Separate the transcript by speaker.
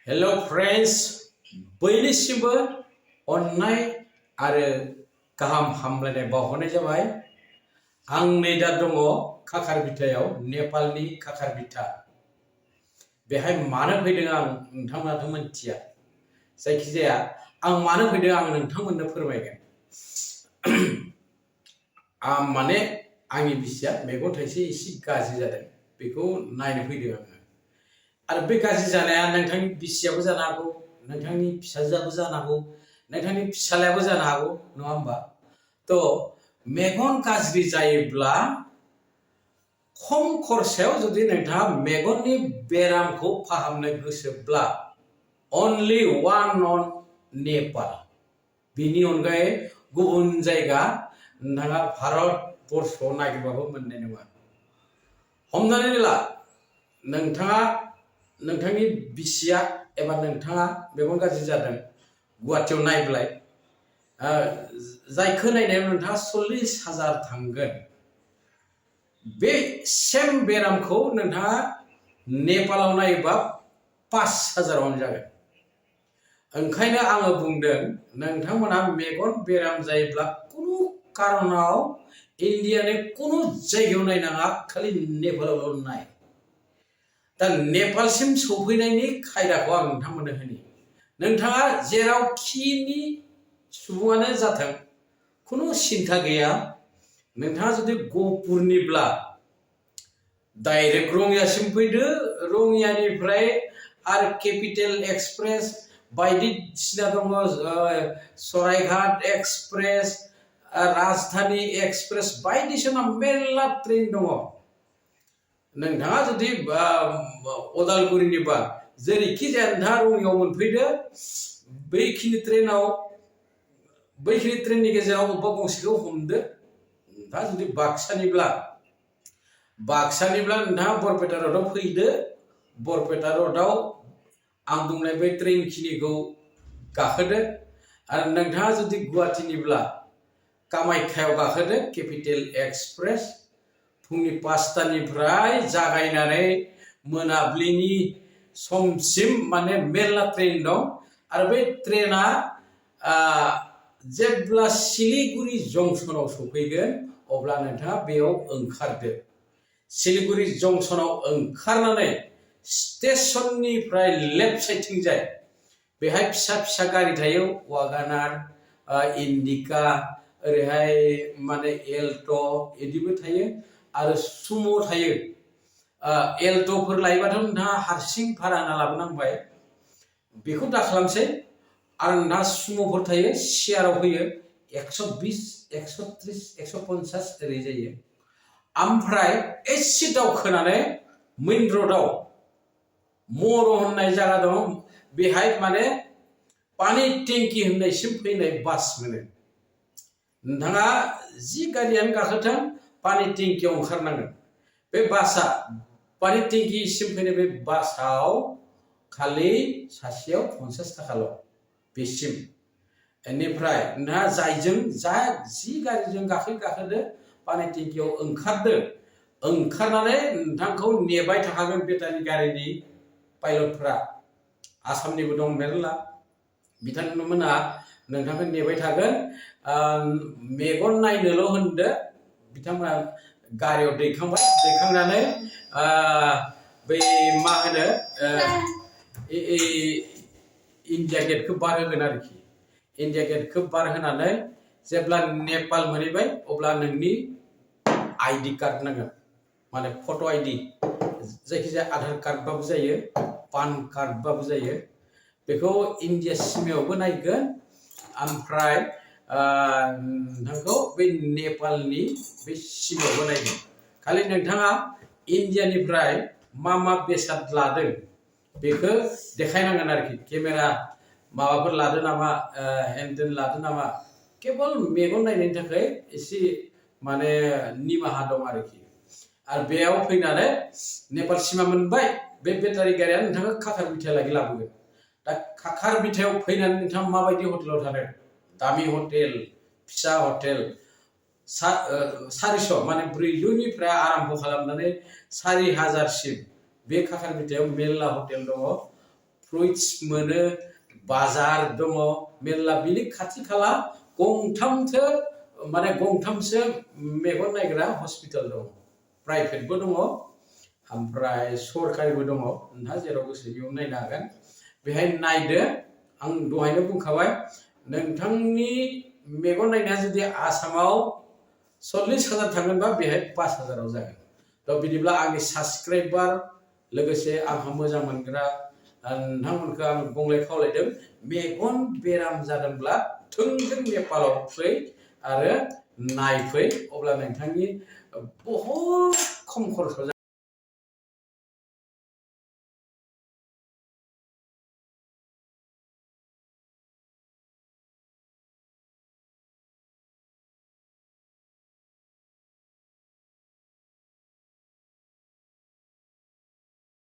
Speaker 1: Hello friends, बयनिसिमबो अननाय आरो गाहाम हामलायनाय बावहरनाय जाबाय। आं नै दा दङ खाखार बिथायाव, नेपालनि खाखार बिथा। बेहाय मानो फैदों आं नोंथांमोनाथ' मिथिया। जायखिजाया आं मानो फैदों आं नोंथांमोननो फोरमायगोन। माने आंनि बिसिया मेगन थाइसे एसे गाज्रि जादों, बेखौ नायनो फैदों आङो। आरो बे गाज्रि जानाया नोंथांनि बिसियाबो जानो हागौ, नोंथांनि फिसाजोआबो जानो हागौ, नोंथांनि फिसालायाबो जानो हागौ, नङा होमबा? तो मेगन गाज्रि जायोब्ला खम खरसायाव जुदि नोंथाङा मेगननि बेरामखौ फाहामनो गोसोब्ला only one on नेपाल। बिनि अनगायै गुबुन जायगा नोंथाङा भारतबर्षआव नागिरबाबो मोननाय नङा। हमनानै ला नोंथाङा नोंथांनि बिसिया एबा नोंथाङा मेगन गाज्रि जादों, गुवाहाटीयाव नायब्लाय जायखौ नायनायाव नोंथाङा 40,000 थांगोन। बे सेम बेरामखौ नोंथाङा नेपालाव नायोबा 5,000 जागोन। ओंखायनो आङो बुंदों नोंथांमोना मेगन बेराम जायोब्ला कुनु कारनाव इन्डियानि कुनु जायगायाव नायनाङा, खालि नेपालावल' नाय। दा नेपालसिम सौफैनायनि खायदाखौ आं नोंथांमोननो होनि। नोंथाङा जेरावखिनि सुबुङानो जाथों कुनु सिन्था गैया। नोंथाङा जुदि गहपुरनिब्ला डाइरेक्ट रङियासिम फैदो, रङियानिफ्राय आरो केपिटेल एक्सप्रेस बायदिसिना दङ, सरायघाट एक्सप्रेस, राजधानी एक्सप्रेस बायदिसिना मेरला ट्रेन दङ। नोंथाङा जुदि अदालगुरिनिबा जेरैखि जाया नोंथाङा रङियाव मोनफैदो, बैखिनि ट्रेननि गेजेराव अबेबा गंसेखौ हमदो। नोंथाङा जुदि बाक्सानिब्ला नोंथाङा बरपेटा रडआव फैदो, बरपेटा रडआव आं बुंनाय बै ट्रेन खिनिखौ गाखोदो। आरो नोंथाङा जुदि गुवाहाटीनिब्ला कामाख्यायाव गाखोदो केपिटेल एक्सप्रेस। फुंनि 5टानिफ्राय जागायनानै मोनाबिलिनि समसिम माने मेरला ट्रेन दं। आरो बे ट्रेना जेब्ला सिलिगुरि जंसनाव सफैगोन अब्ला नोंथाङा बेयाव ओंखारदो। सिलिगुरि जंसनाव ओंखारनानै स्टेशननिफ्राय लेफ्ट साइडथिंजाय बेहाय फिसा फिसा गारि थायो, वागानार, इन्डिका, ओरैहाय माने एल्ट' बिदिबो थायो आरो सुम' थायो। एल्ट'फोर लायोबाथ' नोंथाङा हारसिं भारा होना लाबोनांबाय, बेखौ दा खालामसै। आरो नोंथाङा सुम'फोर थायो, सियाराव फैयो 120, 130, 150 ओरै जायो। ओमफ्राय एसे दावखोनानै मेइन रडआव मर' होननाय जायगा दं, बेहाय माने पानि टेंकि होननायसिम फैनाय बास मोनो। नोंथाङा जि गारियानो गाखोथों पानि टेंकियाव ओंखारनांगोन। बे बासआ पानि टेंकिसिम फैनाय बे बासआव खालि सासेयाव 50 थाखाल' बेसिम। बेनिफ्राय नोंथाङा जि गारिजों गाखोदो पानि टेंकियाव ओंखारदो। ओंखारनानै नोंथांखौ नेबाय थाखागोन बेटारि गारिनि पाइलटफ्रा। आसामनिबो दं मेरला, बिथांमोनहा नोंथांखौ नेबाय थागोन। मेगन नायनोल' होनदो, बिथांमोना गारियाव दैखांबाय, दैखांनानै बै मा होनो इन्डिया गेटखौ बारहोगोन आरोखि। इन्डिया गेटखौ बारहोनानै जेब्ला नेपाल मोनहैबाय अब्ला नोंनि आइडि कार्ड नांगोन, माने फट' आइडि, जायखिजाया आधार कार्डबाबो जायो, पान कार्डबाबो जायो। बेखौ इन्डिया सिमायावबो नायगोन, ओमफ्राय नोंथांखौ बै नेपालनि बे सिमायावबो नायगोन। खालि नोंथाङा इन्डियानिफ्राय मा मा बेसाद लादों बेखौ देखायनांगोन आरोखि। केमेरा माबाफोर लादो नामा, हेन्डेल लादो नामा, केबल मेगन नायनायनि थाखाय एसे माने निमाहा दं आरोखि। आरो बेयाव फैनानै नेपाल सिमा मोनबाय, बे बेटारि गारिया नोंथाङा खाखार बिथायालागै लाबोगोन। दा खाखार बिथायाव फैनानै नोंथाङा माबायदि हटेलाव थानो, दामि हटेल, फिसा हटेल, 400 माने 400निफ्राय आराम्भ खालामनानै 4,000सिम बे खाखार बिथायाव मेरला हटेल दङ। फ्रुइट्स मोनो बाजार दङ मेरला बिनि खाथि खाला गंथामसो मेगन नायग्रा हस्पिटाल दङ प्राइभेटबो दङ ओमफ्राय सरकारिबो दङ नोंहा जेराव गोसो बेयाव नायनो हागोन बेहाय नायदो आं दहायनो बुंखाबाय नोंथांनि मेगन नायनाया जुदि आसामाव 40,000 थांगोनबा बेहाय 5,000 जागोन थ' बिदिब्ला आंनि साबस्क्राइबार लोगोसे आंहा मोजां मोनग्रा नोंथांमोनखौ आं बुंलाय खावलायदों मेगन बेराम जादोंब्ला थोंजों नेपालाव फै आरो नायफै अब्ला नोंथांनि बहुद खम खरसाव